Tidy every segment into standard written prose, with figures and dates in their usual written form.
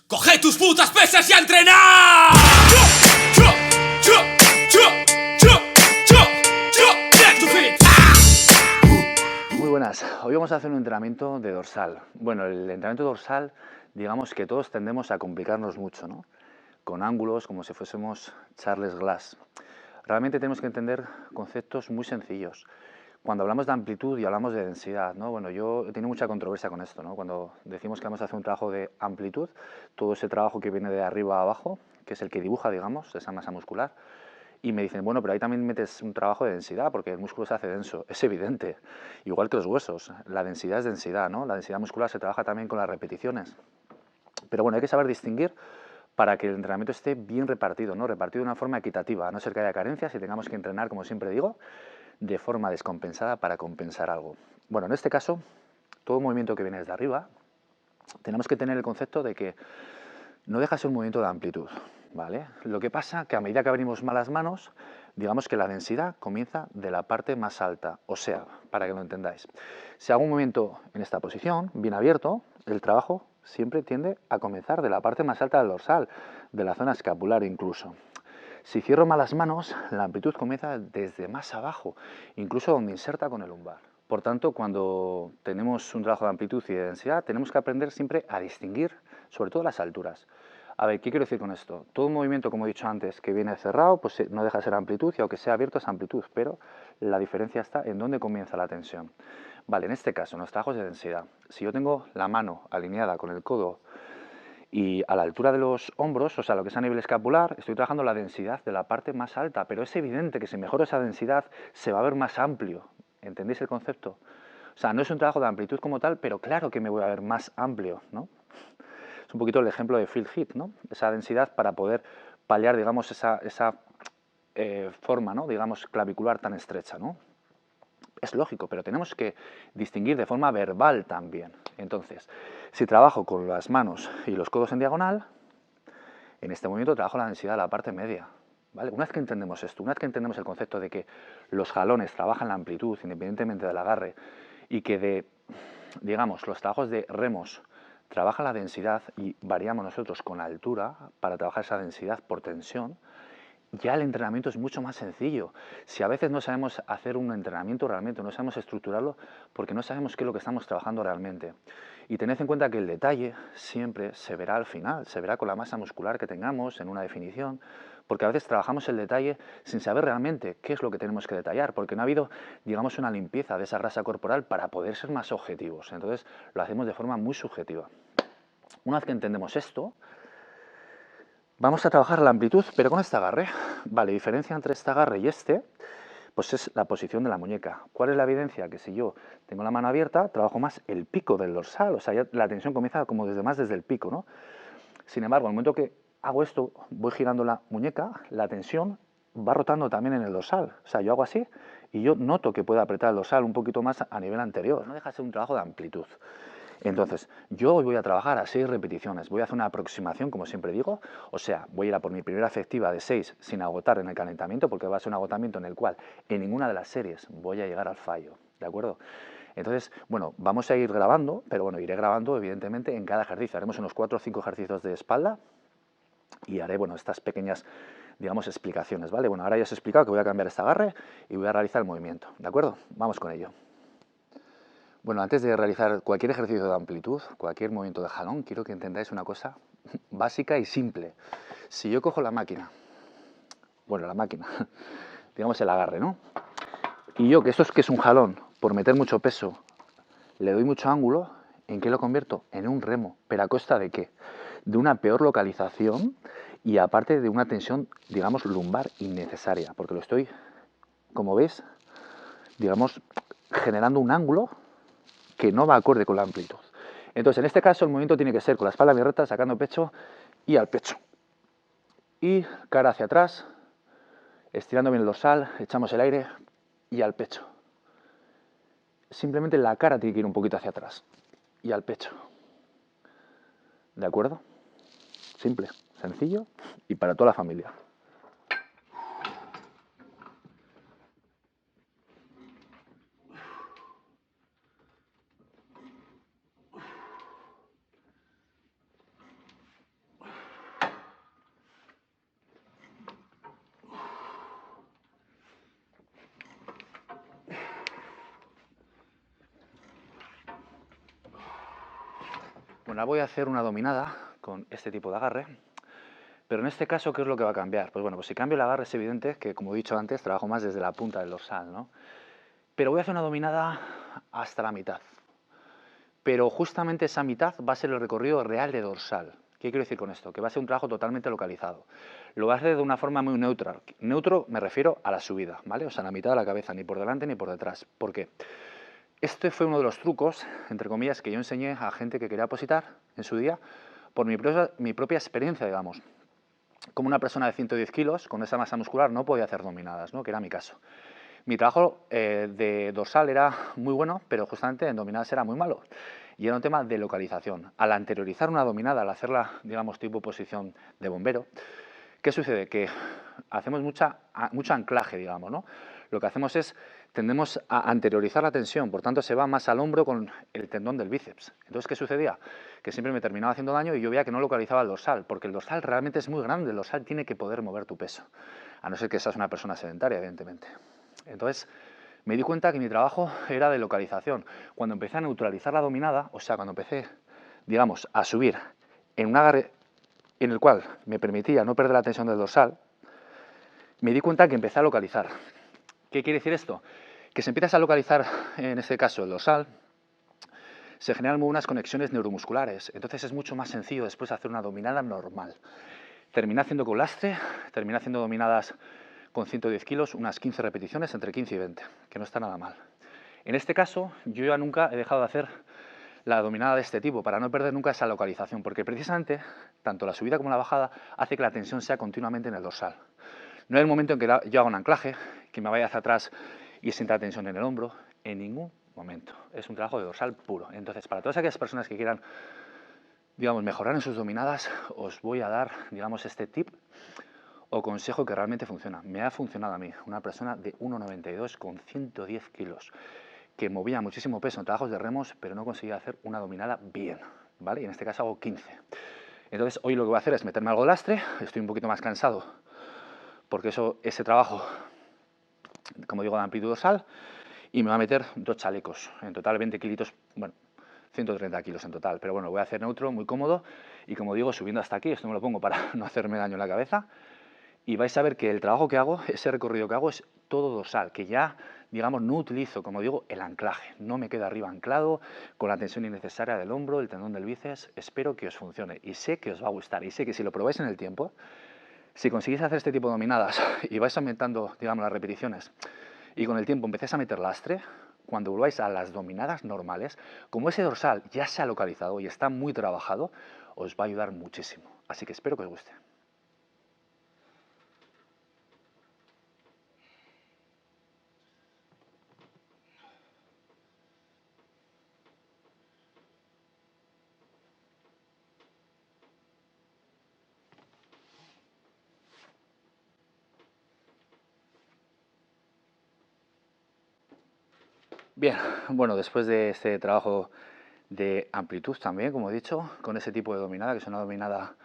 ¡Coge tus putas pesas y a entrenar! Muy buenas, hoy vamos a hacer un entrenamiento de dorsal. Bueno, el entrenamiento dorsal, digamos que todos tendemos a complicarnos mucho, ¿no? Con ángulos como si fuésemos Charles Glass. Realmente tenemos que entender conceptos muy sencillos. Cuando hablamos de amplitud y hablamos de densidad, ¿no? Bueno, yo he tenido mucha controversia con esto, ¿no? Cuando decimos que vamos a hacer un trabajo de amplitud, todo ese trabajo que viene de arriba a abajo, que es el que dibuja, digamos, esa masa muscular, y me dicen, bueno, pero ahí también metes un trabajo de densidad, porque el músculo se hace denso. Es evidente, igual que los huesos. La densidad es densidad, ¿no? La densidad muscular se trabaja también con las repeticiones. Pero bueno, hay que saber distinguir para que el entrenamiento esté bien repartido, ¿no? Repartido de una forma equitativa, a no ser que haya carencias y tengamos que entrenar, como siempre digo, de forma descompensada para compensar algo. Bueno, en este caso, todo movimiento que viene desde arriba, tenemos que tener el concepto de que no deja de ser un movimiento de amplitud, ¿vale? Lo que pasa que a medida que abrimos más las manos, digamos que la densidad comienza de la parte más alta, o sea, para que lo entendáis, si hago un movimiento en esta posición, bien abierto, el trabajo siempre tiende a comenzar de la parte más alta del dorsal, de la zona escapular incluso. Si cierro mal las manos, la amplitud comienza desde más abajo, incluso donde inserta con el lumbar. Por tanto, cuando tenemos un trabajo de amplitud y de densidad, tenemos que aprender siempre a distinguir, sobre todo las alturas. A ver, ¿qué quiero decir con esto? Todo movimiento, como he dicho antes, que viene cerrado, pues no deja de ser amplitud, y aunque sea abierto es amplitud, pero la diferencia está en dónde comienza la tensión. Vale, en este caso, en los trabajos de densidad, si yo tengo la mano alineada con el codo y a la altura de los hombros, o sea, lo que es a nivel escapular, estoy trabajando la densidad de la parte más alta, pero es evidente que si mejoro esa densidad se va a ver más amplio. ¿Entendéis el concepto? O sea, no es un trabajo de amplitud como tal, pero claro que me voy a ver más amplio, ¿no? Es un poquito el ejemplo de field hit, ¿no? Esa densidad para poder paliar, digamos, esa forma, ¿no? Digamos, clavicular tan estrecha, ¿no? Es lógico, pero tenemos que distinguir de forma verbal también. Entonces, si trabajo con las manos y los codos en diagonal, en este movimiento trabajo la densidad de la parte media. ¿Vale? Una vez que entendemos esto, una vez que entendemos el concepto de que los jalones trabajan la amplitud independientemente del agarre y que digamos, los trabajos de remos trabajan la densidad y variamos nosotros con la altura para trabajar esa densidad por tensión, ya el entrenamiento es mucho más sencillo. Si a veces no sabemos hacer un entrenamiento realmente, no sabemos estructurarlo, porque no sabemos qué es lo que estamos trabajando realmente. Y tened en cuenta que el detalle siempre se verá al final, se verá con la masa muscular que tengamos en una definición, porque a veces trabajamos el detalle sin saber realmente qué es lo que tenemos que detallar, porque no ha habido, digamos, una limpieza de esa grasa corporal para poder ser más objetivos. Entonces lo hacemos de forma muy subjetiva. Una vez que entendemos esto, vamos a trabajar la amplitud, pero con este agarre. Vale, diferencia entre este agarre y este, pues es la posición de la muñeca. ¿Cuál es la evidencia? Que si yo tengo la mano abierta, trabajo más el pico del dorsal, o sea, ya la tensión comienza como desde el pico, ¿no? Sin embargo, al momento que hago esto, voy girando la muñeca, la tensión va rotando también en el dorsal. O sea, yo hago así y yo noto que puedo apretar el dorsal un poquito más a nivel anterior. No deja de ser un trabajo de amplitud. Entonces, yo hoy voy a trabajar a 6 repeticiones, voy a hacer una aproximación, como siempre digo, o sea, voy a ir a por mi primera efectiva de 6 sin agotar en el calentamiento, porque va a ser un agotamiento en el cual en ninguna de las series voy a llegar al fallo, ¿de acuerdo? Entonces, bueno, vamos a ir grabando, pero bueno, iré grabando evidentemente en cada ejercicio. Haremos unos 4 o 5 ejercicios de espalda y haré, bueno, estas pequeñas, digamos, explicaciones, ¿vale? Bueno, ahora ya os he explicado que voy a cambiar este agarre y voy a realizar el movimiento, ¿de acuerdo? Vamos con ello. Bueno, antes de realizar cualquier ejercicio de amplitud, cualquier movimiento de jalón, quiero que entendáis una cosa básica y simple. Si yo cojo la máquina, digamos el agarre, ¿no? Y yo, que esto es que es un jalón, por meter mucho peso, le doy mucho ángulo, ¿en qué lo convierto? En un remo. ¿Pero a costa de qué? De una peor localización y aparte de una tensión, digamos, lumbar innecesaria, porque lo estoy, como veis, digamos, generando un ángulo que no va acorde con la amplitud. Entonces, en este caso, el movimiento tiene que ser con la espalda bien recta, sacando pecho y al pecho. Y cara hacia atrás, estirando bien el dorsal, echamos el aire y al pecho. Simplemente la cara tiene que ir un poquito hacia atrás y al pecho. ¿De acuerdo? Simple, sencillo y para toda la familia. Bueno, ahora voy a hacer una dominada con este tipo de agarre, pero en este caso, ¿qué es lo que va a cambiar? Pues bueno, pues si cambio el agarre es evidente que, como he dicho antes, trabajo más desde la punta del dorsal, ¿no? Pero voy a hacer una dominada hasta la mitad. Pero justamente esa mitad va a ser el recorrido real de dorsal. ¿Qué quiero decir con esto? Que va a ser un trabajo totalmente localizado. Lo va a hacer de una forma muy neutra. Neutro me refiero a la subida, ¿vale? O sea, a la mitad de la cabeza, ni por delante ni por detrás. ¿Por qué? Este fue uno de los trucos, entre comillas, que yo enseñé a gente que quería opositar en su día por mi propia experiencia, digamos. Como una persona de 110 kilos, con esa masa muscular, no podía hacer dominadas, ¿no? Que era mi caso. Mi trabajo de dorsal era muy bueno, pero justamente en dominadas era muy malo. Y era un tema de localización. Al anteriorizar una dominada, al hacerla, digamos, tipo posición de bombero, ¿qué sucede? Que hacemos mucho anclaje, digamos, ¿no? Lo que hacemos es, tendemos a anteriorizar la tensión, por tanto se va más al hombro con el tendón del bíceps. Entonces, ¿qué sucedía? Que siempre me terminaba haciendo daño y yo veía que no localizaba el dorsal, porque el dorsal realmente es muy grande, el dorsal tiene que poder mover tu peso, a no ser que seas una persona sedentaria, evidentemente. Entonces, me di cuenta que mi trabajo era de localización. Cuando empecé a neutralizar la dominada, o sea, cuando empecé, digamos, a subir en un agarre en el cual me permitía no perder la tensión del dorsal, me di cuenta que empecé a localizar. ¿Qué quiere decir esto? Que si empiezas a localizar, en este caso, el dorsal, se generan muy buenas conexiones neuromusculares. Entonces es mucho más sencillo después hacer una dominada normal. Terminé haciendo con lastre, terminé haciendo dominadas con 110 kilos, unas 15 repeticiones, entre 15 y 20, que no está nada mal. En este caso, yo ya nunca he dejado de hacer la dominada de este tipo, para no perder nunca esa localización, porque precisamente, tanto la subida como la bajada, hace que la tensión sea continuamente en el dorsal. No es el momento en que yo haga un anclaje, que me vaya hacia atrás y sienta tensión en el hombro, en ningún momento. Es un trabajo de dorsal puro. Entonces, para todas aquellas personas que quieran, digamos, mejorar en sus dominadas, os voy a dar, digamos, este tip o consejo que realmente funciona. Me ha funcionado a mí, una persona de 1,92 con 110 kilos, que movía muchísimo peso en trabajos de remos, pero no conseguía hacer una dominada bien, ¿vale? Y en este caso hago 15. Entonces, hoy lo que voy a hacer es meterme algo de lastre, estoy un poquito más cansado, porque ese trabajo, como digo, de amplitud dorsal, y me va a meter 2 chalecos, en total 20 kilitos, bueno, 130 kilos en total, pero bueno, lo voy a hacer neutro, muy cómodo, y como digo, subiendo hasta aquí, esto me lo pongo para no hacerme daño en la cabeza, y vais a ver que el trabajo que hago, ese recorrido que hago es todo dorsal, que ya, digamos, no utilizo, como digo, el anclaje, no me queda arriba anclado, con la tensión innecesaria del hombro, el tendón del bíceps. Espero que os funcione, y sé que os va a gustar, y sé que si lo probáis en el tiempo, si conseguís hacer este tipo de dominadas y vais aumentando, digamos, las repeticiones, y con el tiempo empecéis a meter lastre, cuando volváis a las dominadas normales, como ese dorsal ya se ha localizado y está muy trabajado, os va a ayudar muchísimo. Así que espero que os guste. Bien, bueno, después de este trabajo de amplitud también, como he dicho, con ese tipo de dominada, que es una dominada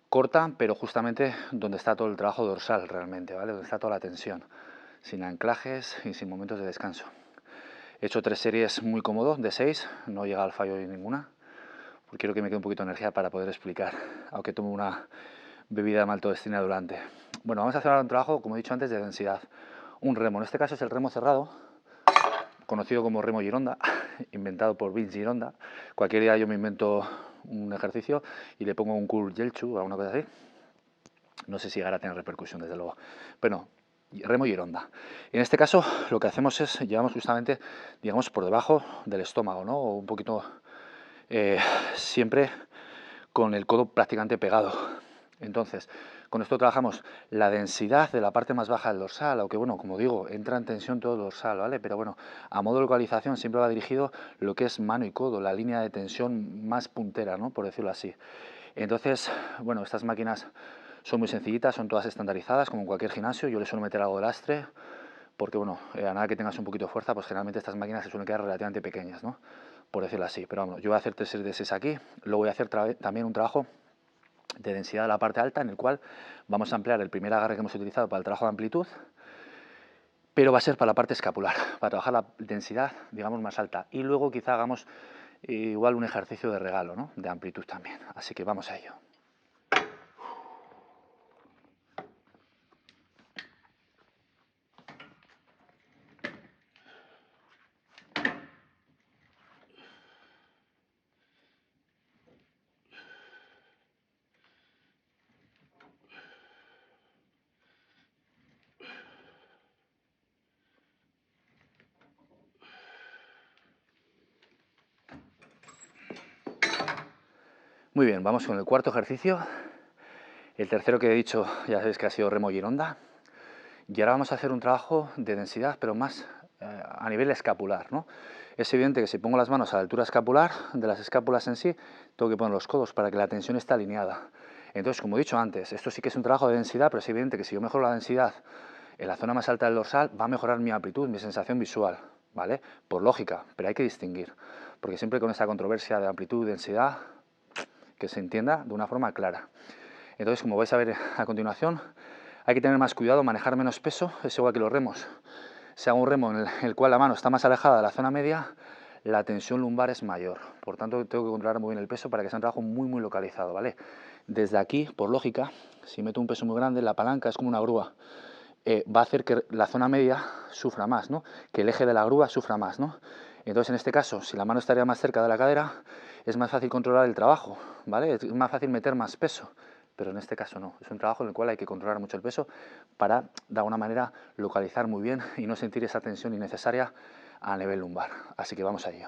corta, pero justamente donde está todo el trabajo dorsal realmente, ¿vale? Donde está toda la tensión, sin anclajes y sin momentos de descanso. He hecho 3 series muy cómodos, de 6, no llega al fallo de ninguna, porque quiero que me quede un poquito de energía para poder explicar, aunque tome una bebida de maltodextrina durante. Bueno, vamos a hacer ahora un trabajo, como he dicho antes, de densidad. Un remo, en este caso es el remo cerrado, conocido como remo Gironda, inventado por Vince Gironda. Cualquier día yo me invento un ejercicio y le pongo un cool Yelchu o alguna cosa así. No sé si llegará a tener repercusión, desde luego. Pero no, remo Gironda. En este caso lo que hacemos es, llevamos justamente, digamos, por debajo del estómago, ¿no? O un poquito, siempre con el codo prácticamente pegado. Entonces, con esto trabajamos la densidad de la parte más baja del dorsal, aunque bueno, como digo, entra en tensión todo el dorsal, ¿vale? Pero bueno, a modo de localización siempre va dirigido lo que es mano y codo, la línea de tensión más puntera, ¿no? Por decirlo así. Entonces, bueno, estas máquinas son muy sencillitas, son todas estandarizadas, como en cualquier gimnasio. Yo les suelo meter algo de lastre, porque bueno, a nada que tengas un poquito de fuerza, pues generalmente estas máquinas se suelen quedar relativamente pequeñas, ¿no? Por decirlo así. Pero vamos, yo voy a hacer 3 series de 6 aquí, luego voy a hacer también un trabajo de densidad de la parte alta, en el cual vamos a emplear el primer agarre que hemos utilizado para el trabajo de amplitud, pero va a ser para la parte escapular, para trabajar la densidad, digamos, más alta. Y luego quizá hagamos Y igual un ejercicio de regalo, ¿no? De amplitud también. Así que vamos a ello. Muy bien, vamos con el cuarto ejercicio. El tercero que he dicho, ya sabéis que ha sido remo gironda. Y ahora vamos a hacer un trabajo de densidad, pero más a nivel escapular, ¿no? Es evidente que si pongo las manos a la altura escapular, de las escápulas en sí, tengo que poner los codos para que la tensión esté alineada. Entonces, como he dicho antes, esto sí que es un trabajo de densidad, pero es evidente que si yo mejoro la densidad en la zona más alta del dorsal, va a mejorar mi amplitud, mi sensación visual, ¿vale? Por lógica, pero hay que distinguir, porque siempre con esta controversia de amplitud y densidad, que se entienda de una forma clara. Entonces, como vais a ver a continuación, hay que tener más cuidado, manejar menos peso, es igual que los remos. Si hago un remo en el cual la mano está más alejada de la zona media, la tensión lumbar es mayor. Por tanto, tengo que controlar muy bien el peso para que sea un trabajo muy localizado, ¿vale? Desde aquí, por lógica, si meto un peso muy grande, la palanca es como una grúa. Va a hacer que la zona media sufra más, ¿no? Que el eje de la grúa sufra más, ¿no? Entonces, en este caso, si la mano estaría más cerca de la cadera, es más fácil controlar el trabajo, ¿vale? Es más fácil meter más peso, pero en este caso no. Es un trabajo en el cual hay que controlar mucho el peso para, de alguna manera, localizar muy bien y no sentir esa tensión innecesaria a nivel lumbar. Así que vamos a ello.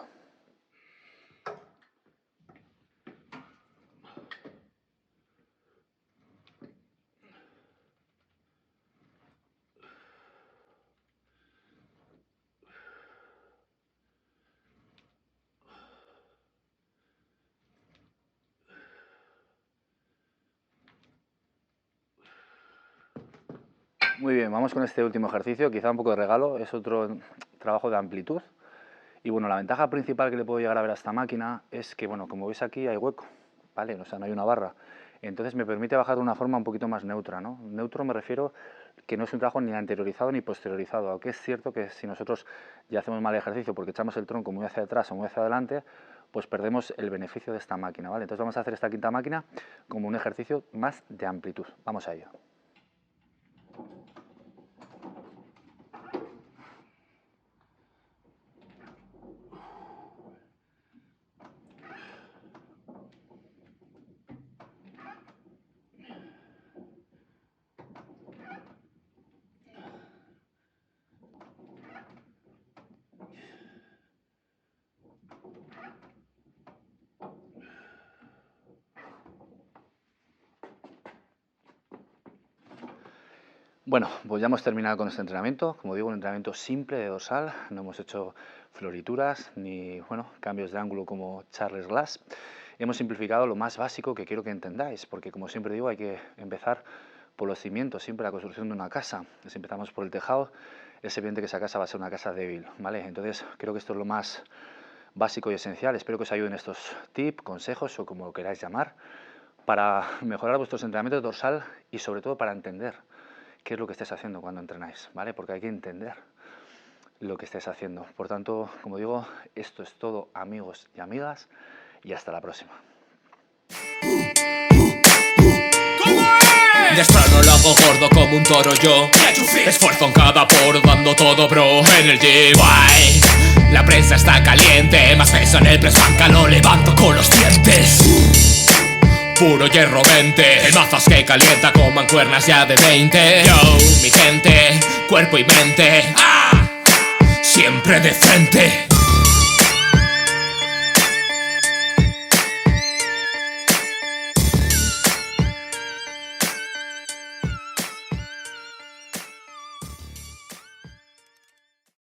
Muy bien, vamos con este último ejercicio, quizá un poco de regalo, es otro trabajo de amplitud. Y bueno, la ventaja principal que le puedo llegar a ver a esta máquina es que, bueno, como veis aquí hay hueco, ¿vale? O sea, no hay una barra. Entonces me permite bajar de una forma un poquito más neutra, ¿no? Neutro me refiero que no es un trabajo ni anteriorizado ni posteriorizado, aunque es cierto que si nosotros ya hacemos mal ejercicio porque echamos el tronco muy hacia atrás o muy hacia adelante, pues perdemos el beneficio de esta máquina, ¿vale? Entonces vamos a hacer esta quinta máquina como un ejercicio más de amplitud. Vamos a ello. Bueno, pues ya hemos terminado con este entrenamiento. Como digo, un entrenamiento simple de dorsal. No hemos hecho florituras ni, bueno, cambios de ángulo como Charles Glass. Hemos simplificado lo más básico que quiero que entendáis, porque como siempre digo, hay que empezar por los cimientos, siempre la construcción de una casa. Si empezamos por el tejado, es evidente que esa casa va a ser una casa débil, ¿vale? Entonces, creo que esto es lo más básico y esencial. Espero que os ayuden estos tips, consejos o como lo queráis llamar, para mejorar vuestros entrenamientos de dorsal y sobre todo para entender qué es lo que estáis haciendo cuando entrenáis, ¿vale? Porque hay que entender lo que estáis haciendo. Por tanto, como digo, esto es todo, amigos y amigas, y hasta la próxima. Destrono lo hago gordo como un toro yo. Esfuerzo en cada poro dando todo bro en el gym. Guay. La prensa está caliente, más peso en el press banca lo levanto con los dientes. Puro hierro mente, el mazas que calienta con mancuernas ya de 20. Yo, mi gente, cuerpo y mente, siempre de frente.